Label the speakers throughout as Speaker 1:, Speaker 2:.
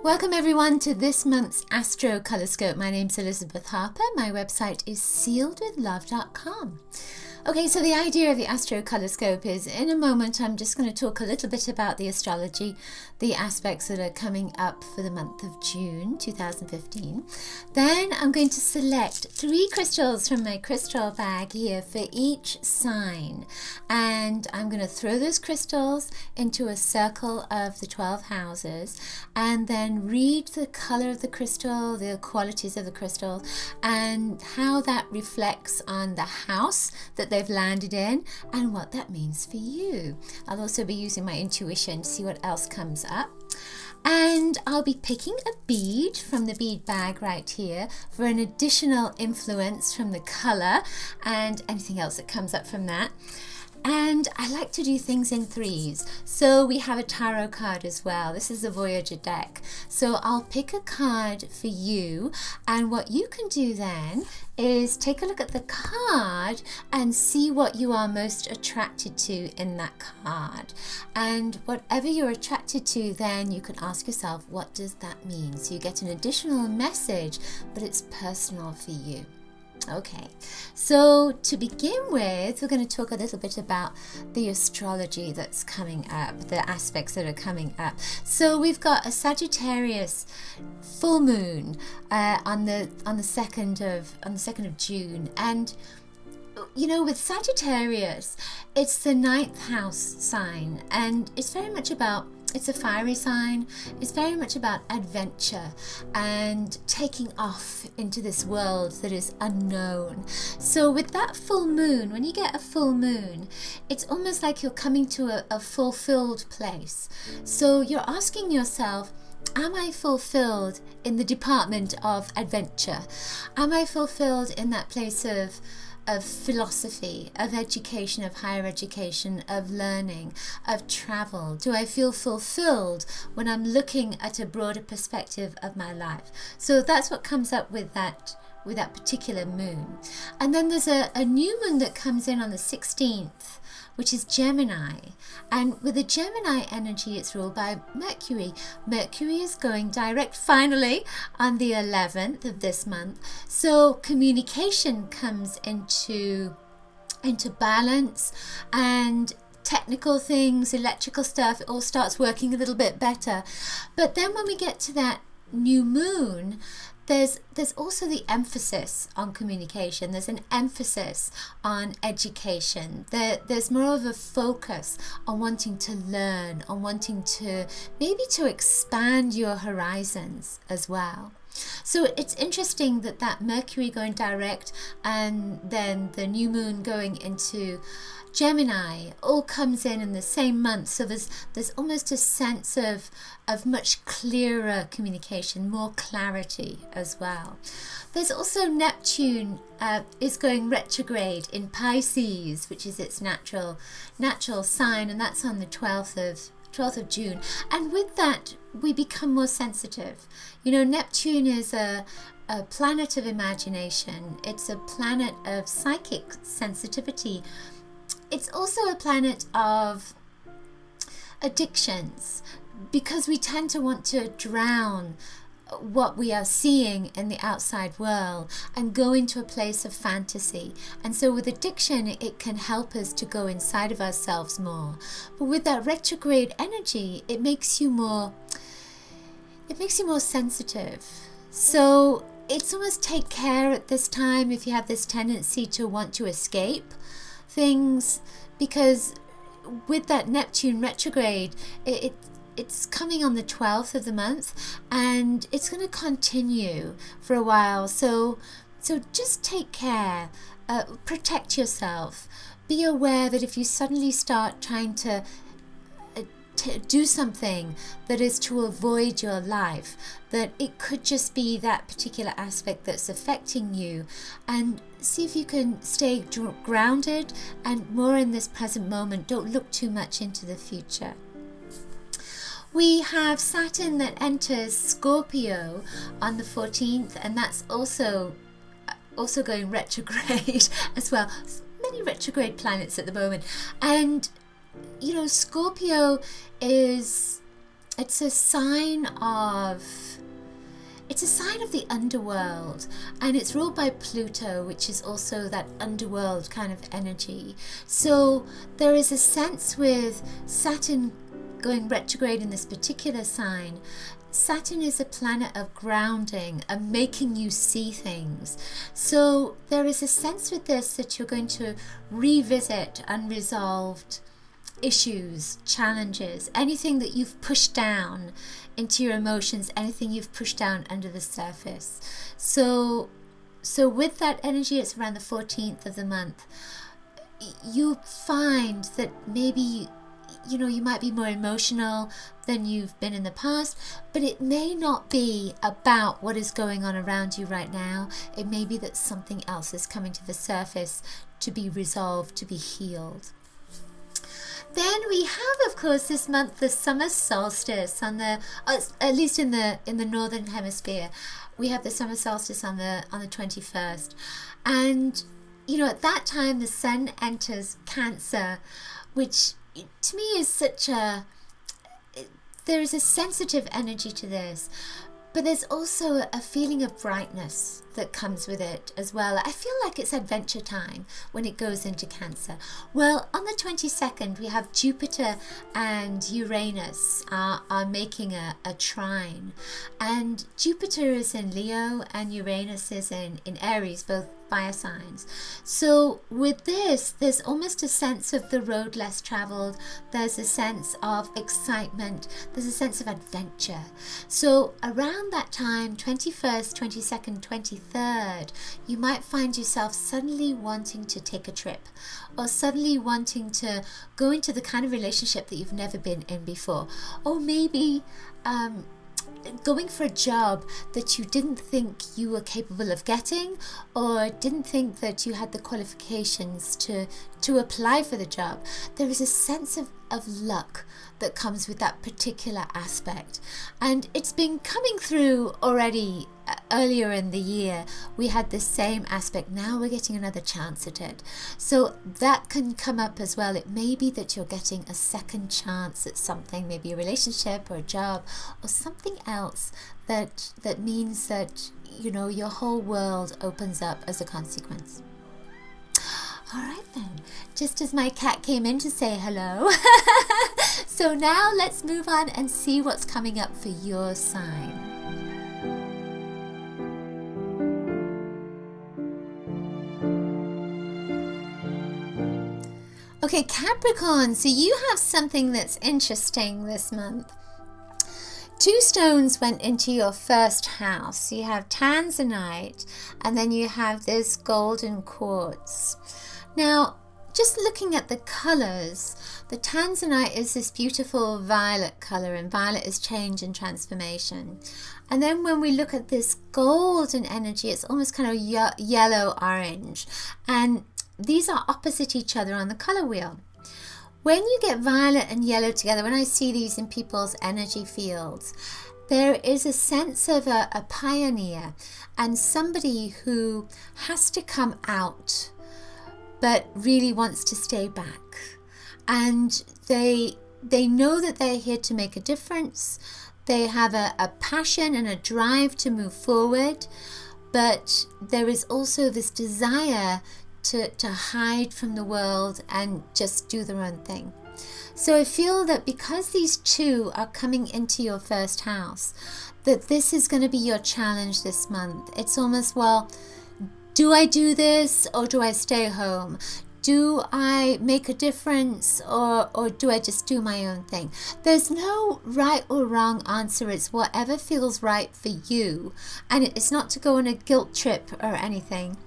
Speaker 1: Welcome everyone to this month's Astrocolorscope. My name's Elizabeth Harper. My website is sealedwithlove.com. Okay, so the idea of the Astrocolorscope is, in a moment, I'm just going to talk a little bit about the astrology, the aspects that are coming up for the month of June 2015. Then I'm going to select 3 crystals from my crystal bag here for each sign. And I'm going to throw those crystals into a circle of the 12 houses and then read the color of the crystal, the qualities of the crystal, and how that reflects on the house that they've landed in and what that means for you. I'll also be using my intuition to see what else comes up. And I'll be picking a bead from the bead bag right here for an additional influence from the color and anything else that comes up from that. And I like to do things in 3s. So we have a tarot card as well. This is the Voyager deck. So I'll pick a card for you. And what you can do then is take a look at the card and see what you are most attracted to in that card. And whatever you're attracted to, then you can ask yourself, what does that mean? So you get an additional message, but it's personal for you. Okay, so to begin with, we're going to talk a little bit about the astrology that's coming up, the aspects that are coming up. So we've got a Sagittarius full moon on the 2nd of June, and you know, with Sagittarius, it's the 9th house sign, and it's very much about, it's a fiery sign. It's very much about adventure and taking off into this world that is unknown. So with that full moon, when you get a full moon, it's almost like you're coming to a fulfilled place. So you're asking yourself, am I fulfilled in the department of adventure? Am I fulfilled in that place of philosophy, of education, of higher education, of learning, of travel? Do I feel fulfilled when I'm looking at a broader perspective of my life? So that's what comes up with that particular moon. And then there's a new moon that comes in on the 16th, which is Gemini. And with the Gemini energy, it's ruled by Mercury. Mercury is going direct finally on the 11th of this month. So communication comes into balance, and technical things, electrical stuff, it all starts working a little bit better. But then when we get to that new moon, there's also the emphasis on communication. There's an emphasis on education. There's more of a focus on wanting to learn, on wanting to maybe to expand your horizons as well. So it's interesting that Mercury going direct and then the new moon going into Gemini all comes in the same month. So there's almost a sense of much clearer communication, more clarity as well. There's also Neptune is going retrograde in Pisces, which is its natural sign, and that's on the 12th of June. And with that, we become more sensitive. You know, Neptune is a planet of imagination. It's a planet of psychic sensitivity. It's also a planet of addictions, because we tend to want to drown what we are seeing in the outside world and go into a place of fantasy. And so with addiction, it can help us to go inside of ourselves more. But with that retrograde energy, it makes you more sensitive. So it's almost take care at this time if you have this tendency to want to escape things, because with that Neptune retrograde, it's coming on the 12th of the month, and it's going to continue for a while. So just take care, protect yourself. Be aware that if you suddenly start trying to do something that is to avoid your life, that it could just be that particular aspect that's affecting you, and see if you can stay grounded and more in this present moment. Don't look too much into the future. We have Saturn that enters Scorpio on the 14th, and that's also going retrograde as well. Many retrograde planets at the moment. And you know, Scorpio is it's a sign of the underworld, and it's ruled by Pluto, which is also that underworld kind of energy. So there is a sense with Saturn going retrograde in this particular sign. Saturn is a planet of grounding and making you see things. So there is a sense with this that you're going to revisit unresolved issues, challenges, anything that you've pushed down into your emotions, anything you've pushed down under the surface. So with that energy, it's around the 14th of the month. You find that maybe you might be more emotional than you've been in the past, but it may not be about what is going on around you right now. It may be that something else is coming to the surface to be resolved, to be healed. Then we have, of course, this month the summer solstice on the, at least in the northern hemisphere, we have the summer solstice on the 21st, and at that time the sun enters Cancer, which to me is there is a sensitive energy to this, but there's also a feeling of brightness that comes with it as well. I feel like it's adventure time when it goes into Cancer. Well, on the 22nd, we have Jupiter and Uranus are making a trine. And Jupiter is in Leo and Uranus is in Aries, both fire signs. So with this, there's almost a sense of the road less traveled. There's a sense of excitement. There's a sense of adventure. So around that time, 21st, 22nd, 23rd, you might find yourself suddenly wanting to take a trip, or suddenly wanting to go into the kind of relationship that you've never been in before, or maybe going for a job that you didn't think you were capable of getting, or didn't think that you had the qualifications to apply for the job. There is a sense of luck that comes with that particular aspect, and it's been coming through already. Earlier in the year we had the same aspect. Now we're getting another chance at it, so that can come up as well. It may be that you're getting a second chance at something, maybe a relationship or a job or something else that means that your whole world opens up as a consequence. All right then, just as my cat came in to say hello. So now let's move on and see what's coming up for your sign. Okay, Capricorn, so you have something that's interesting this month. Two stones went into your first house. You have tanzanite, and then you have this golden quartz. Now, just looking at the colors, the tanzanite is this beautiful violet color, and violet is change and transformation. And then when we look at this golden energy, it's almost kind of yellow-orange. And these are opposite each other on the color wheel. When you get violet and yellow together, when I see these in people's energy fields, there is a sense of a pioneer and somebody who has to come out but really wants to stay back. And they know that they're here to make a difference. They have a passion and a drive to move forward, but there is also this desire to hide from the world and just do their own thing. So I feel that because these two are coming into your first house, that this is going to be your challenge this month. It's almost, well, do I do this or do I stay home? Do I make a difference or do I just do my own thing? There's no right or wrong answer. It's whatever feels right for you. And it's not to go on a guilt trip or anything,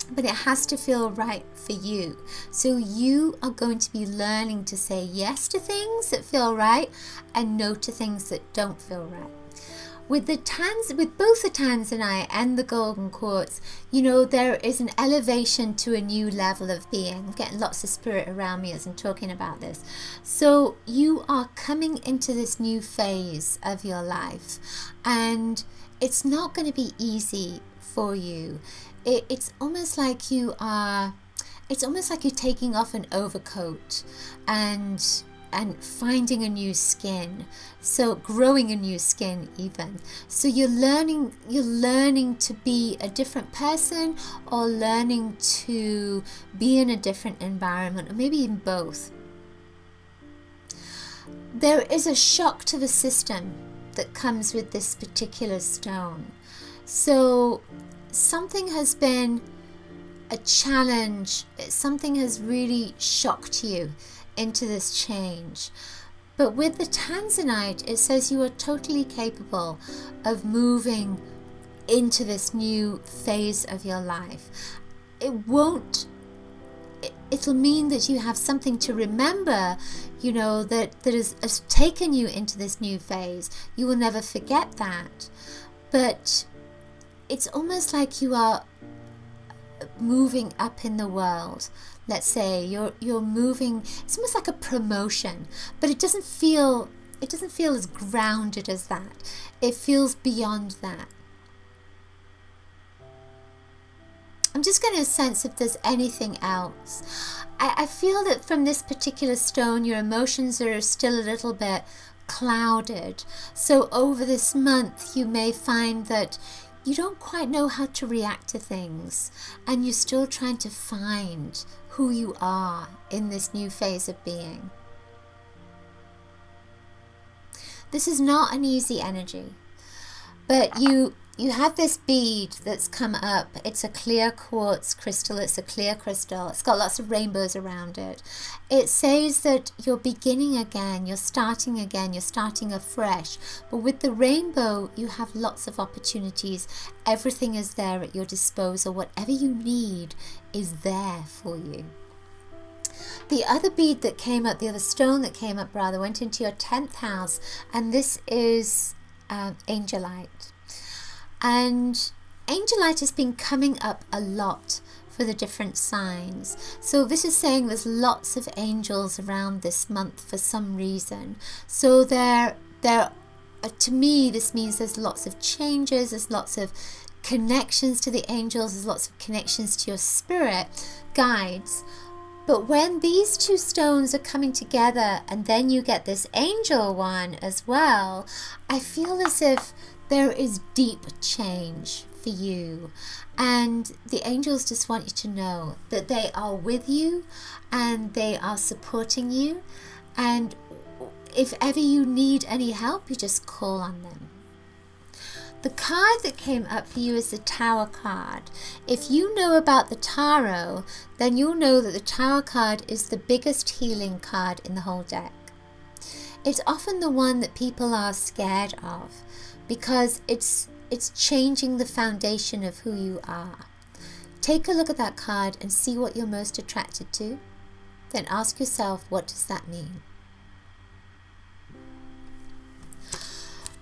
Speaker 1: but it has to feel right for you. So you are going to be learning to say yes to things that feel right and no to things that don't feel right. With both the tanzanite and the golden quartz, there is an elevation to a new level of being. I'm getting lots of spirit around me as I'm talking about this. So you are coming into this new phase of your life, and it's not going to be easy for you. It's almost like you're taking off an overcoat, and finding a new skin, so growing a new skin even. So you're learning to be a different person, or learning to be in a different environment, or maybe even both. There is a shock to the system that comes with this particular stone. So something has been a challenge, something has really shocked you into this change. But with the Tanzanite, it says you are totally capable of moving into this new phase of your life. It'll mean that you have something to remember, that has taken you into this new phase. You will never forget that. But it's almost like you are moving up in the world. Let's say you're moving. It's almost like a promotion, but it doesn't feel as grounded as that. It feels beyond that. I'm just getting a sense if there's anything else. I feel that from this particular stone, your emotions are still a little bit clouded. So over this month, you may find that you don't quite know how to react to things, and you're still trying to find who you are in this new phase of being. This is not an easy energy, but you have this bead that's come up. It's a clear quartz crystal. It's a clear crystal. It's got lots of rainbows around it. It says that you're beginning again, you're starting again, you're starting afresh. But with the rainbow, you have lots of opportunities. Everything is there at your disposal. Whatever you need is there for you. The other bead that came up, the other stone that came up rather, went into your 10th house, and this is Angelite. And Angelite has been coming up a lot for the different signs. So this is saying there's lots of angels around this month for some reason. So to me, this means there's lots of changes, there's lots of connections to the angels, there's lots of connections to your spirit guides. But when these two stones are coming together, and then you get this angel one as well, I feel as if there is deep change for you, and the angels just want you to know that they are with you and they are supporting you, and if ever you need any help, you just call on them. The card that came up for you is the Tower card. If you know about the tarot, then you'll know that the Tower card is the biggest healing card in the whole deck. It's often the one that people are scared of, because it's changing the foundation of who you are. Take a look at that card and see what you're most attracted to. Then ask yourself, what does that mean?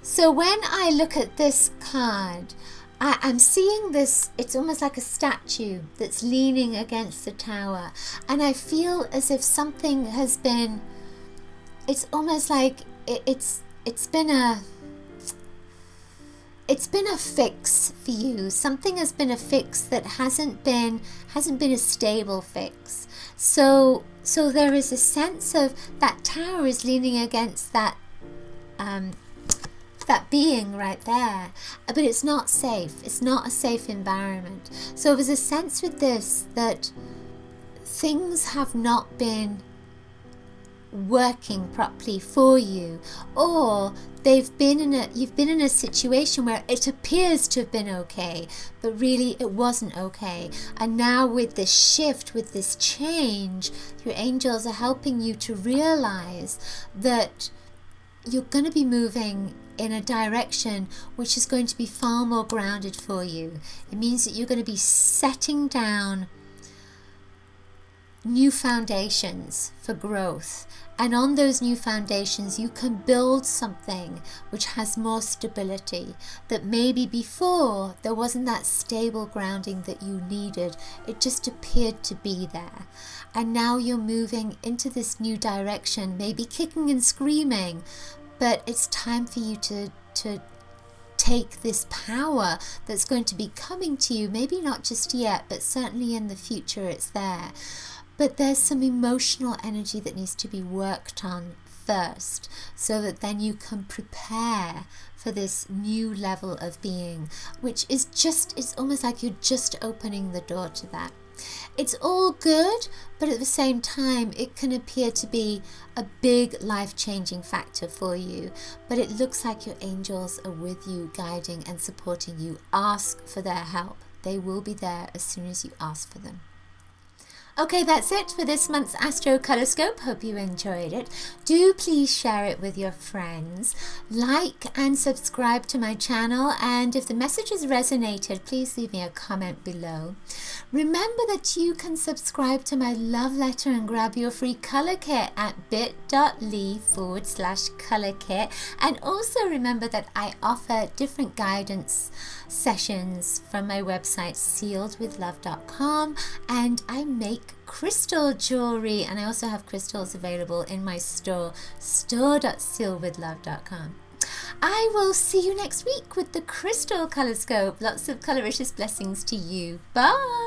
Speaker 1: So when I look at this card, I'm seeing this, it's almost like a statue that's leaning against the tower. And I feel as if something has been, it's almost like it's been a fix for you. Something has been a fix that hasn't been a stable fix. So there is a sense of that tower is leaning against that being right there, but it's not safe. It's not a safe environment. So there's a sense with this that things have not been working properly for you, or you've been in a situation where it appears to have been okay, but really it wasn't okay. And now with this shift, with this change, your angels are helping you to realize that you're going to be moving in a direction which is going to be far more grounded for you. It means that you're going to be setting down new foundations for growth, and on those new foundations you can build something which has more stability, that maybe before there wasn't that stable grounding that you needed. It just appeared to be there, and now you're moving into this new direction, maybe kicking and screaming, but it's time for you to take this power that's going to be coming to you, maybe not just yet, but certainly in the future it's there. but there's some emotional energy that needs to be worked on first, so that then you can prepare for this new level of being, which is just, it's almost like you're just opening the door to that. It's all good, but at the same time it can appear to be a big life-changing factor for you, but it looks like your angels are with you, guiding and supporting you. Ask for their help. They will be there as soon as you ask for them. Okay, that's it for this month's Astrocolorscope. Hope you enjoyed it. Do please share it with your friends. Like and subscribe to my channel. And if the message has resonated, please leave me a comment below. Remember that you can subscribe to my love letter and grab your free color kit at bit.ly/color kit. And also remember that I offer different guidance sessions from my website sealedwithlove.com, and I make crystal jewelry, and I also have crystals available in my store.sealedwithlove.com. I will see you next week with the Crystal Colorscope. Lots of coloricious blessings to you. Bye.